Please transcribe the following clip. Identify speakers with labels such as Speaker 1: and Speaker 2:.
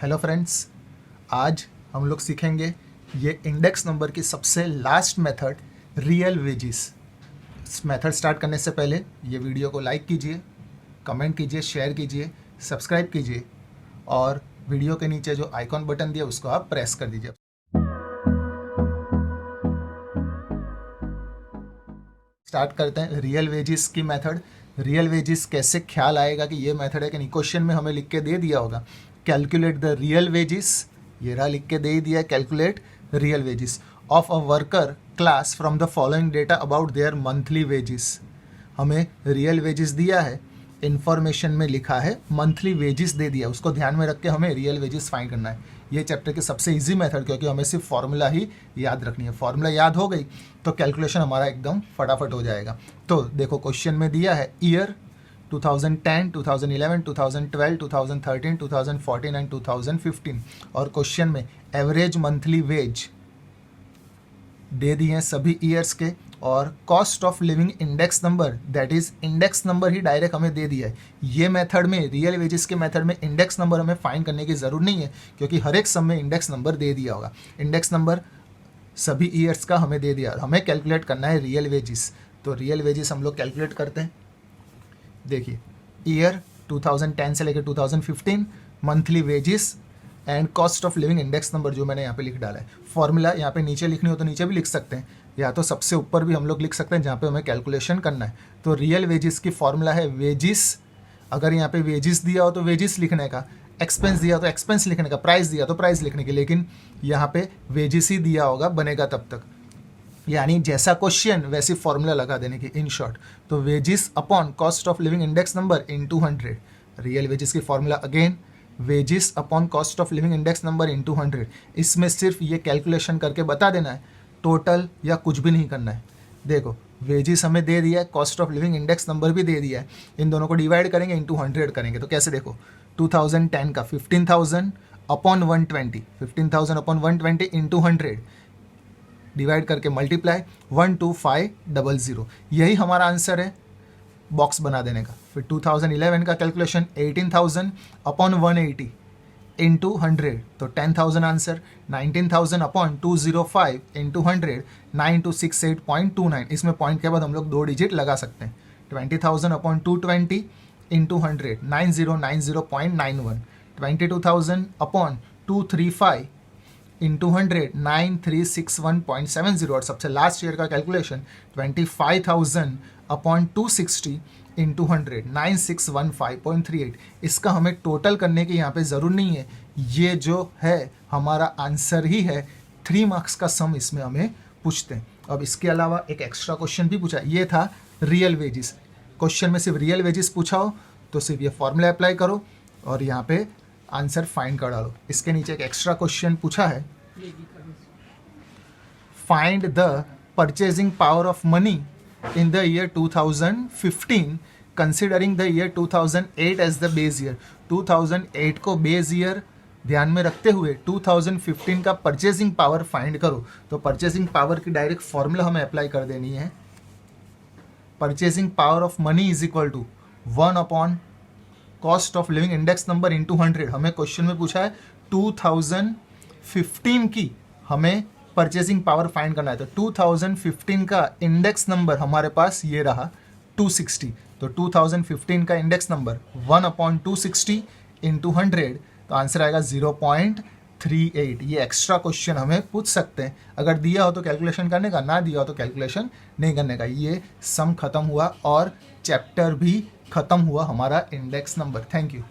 Speaker 1: Hello friends, आज हम लोग सीखेंगे ये इंडेक्स नंबर की सबसे लास्ट मेथड रियल वेजिस। इस मेथड स्टार्ट करने से पहले ये वीडियो को लाइक कीजिए, कमेंट कीजिए, शेयर कीजिए, सब्सक्राइब कीजिए और वीडियो के नीचे जो आइकॉन बटन दिया उसको आप प्रेस कर दीजिए। स्टार्ट करते हैं रियल वेजिस की मेथड। रियल वेजिस कैसे ख्याल आएगा कि ये मेथड है कि नहीं, क्वेश्चन में हमें लिख के दे दिया होगा कैलकुलेट द रियल वेजिस। ये रहा, लिख के दे ही दिया, calculate real wages of a worker class from the following data about their monthly wages. हमें रियल वेजिस दिया है, इन्फॉर्मेशन में लिखा है मंथली वेजिस दे दिया, उसको ध्यान में रख के हमें रियल वेजिस फाइंड करना है। ये चैप्टर की सबसे इजी मेथड, क्योंकि हमें सिर्फ फॉर्मूला ही याद रखनी है। फॉर्मूला याद हो गई तो कैलकुलेशन हमारा एकदम फटाफट हो जाएगा। तो देखो क्वेश्चन में दिया है ईयर 2010, 2011, 2012, 2013, 2014 एंड 2015 और क्वेश्चन में एवरेज मंथली वेज दे दिए हैं सभी ईयर्स के और cost of living index number, that is index number he direct हमें दे दिया है। ये मेथड में, रियल वेजेस के मेथड में इंडेक्स नंबर हमें फाइंड करने की ज़रूरत नहीं है, क्योंकि हर एक सम में इंडेक्स नंबर दे दिया होगा। इंडेक्स नंबर सभी ईयर्स का हमें दे दिया, हमें कैलकुलेट करना है रियल वेजिस। तो रियल वेजिस हम लोग कैलकुलेट करते हैं। देखिए, ईयर 2010 से लेकर 2015, monthly wages and cost of living index number जो मैंने यहाँ पे लिख डाला है। फॉर्मूला यहाँ पे नीचे लिखनी हो तो नीचे भी लिख सकते हैं, या तो सबसे ऊपर भी हम लोग लिख सकते हैं जहाँ पे हमें कैलकुलेशन करना है। तो रियल वेजिस की फॉर्मूला है वेजिस। अगर यहाँ पे वेजिस दिया हो तो वेजिस लिखने का, एक्सपेंस दिया हो तो एक्सपेंस लिखने का, प्राइस दिया तो प्राइस लिखने की, लेकिन यहाँ पे वेजिस ही दिया होगा, बनेगा तब तक, यानी जैसा क्वेश्चन वैसी फॉर्मूला लगा देने की, इन शॉर्ट। तो wages upon cost of living index number into 100। Real wages की formula again wages upon cost of living index number into 100। इसमें सिर्फ ये कैलकुलेशन करके बता देना है, टोटल या कुछ भी नहीं करना है। देखो वेजिस हमें दे दिया है, cost of living index number भी दे दिया है, इन दोनों को डिवाइड करेंगे, इंटू 100 करेंगे। तो कैसे, देखो 2010 का 15,000 अपॉन 120, 15,000 अपॉन 120 इंटू 100 डिवाइड करके मल्टीप्लाई 12500, यही हमारा आंसर है बॉक्स बना देने का। फिर 2011 का कैलकुलेशन 18,000 अपॉन 180 इंटू 100, तो 10,000 आंसर। 19,000 अपॉन 205 इंटू 100, 9268.29, इसमें पॉइंट के बाद हम लोग 2 डिजिट लगा सकते हैं। 20,000 अपॉन 220 इंटू 100, 9090.91। 22,000 upon 235 into 100, 9361.70। और सबसे लास्ट ईयर का कैलकुलेशन 25,000 अपॉन 260 इंटू 100, 9615.38। इसका हमें टोटल करने की यहाँ पे ज़रूर नहीं है, ये जो है हमारा आंसर ही है। 3 मार्क्स का सम इसमें हमें पूछते हैं। अब इसके अलावा एक एक्स्ट्रा क्वेश्चन भी पूछा, ये था रियल वेजिस। क्वेश्चन में सिर्फ रियल वेजिस पूछा हो तो सिर्फ ये फॉर्मूला अप्लाई करो और यहाँ पे आंसर फाइंड कर डालो। इसके नीचे एक एक्स्ट्रा क्वेश्चन पूछा है, find the purchasing power of money in the year 2015 considering the year 2008 as the base year। 2008 को बेस ईयर ध्यान में रखते हुए 2015 का परचेजिंग पावर फाइंड करो। तो परचेजिंग पावर की डायरेक्ट फॉर्मूला हमें अप्लाई कर देनी है। Purchasing power of money is equal to 1 upon cost of living index number into 100। हमें क्वेश्चन में पूछा है 2015 की हमें परचेजिंग पावर फाइंड करना है। तो 2015 का इंडेक्स नंबर हमारे पास ये रहा 260। तो 2015 का इंडेक्स नंबर 1 अपॉन 260 इंटू 100, तो आंसर आएगा 0.38। ये एक्स्ट्रा क्वेश्चन हमें पूछ सकते हैं, अगर दिया हो तो कैलकुलेशन करने का, ना दिया हो तो कैलकुलेशन नहीं करने का। ये सम खत्म हुआ और चैप्टर भी खत्म हुआ हमारा इंडेक्स नंबर। Thank you.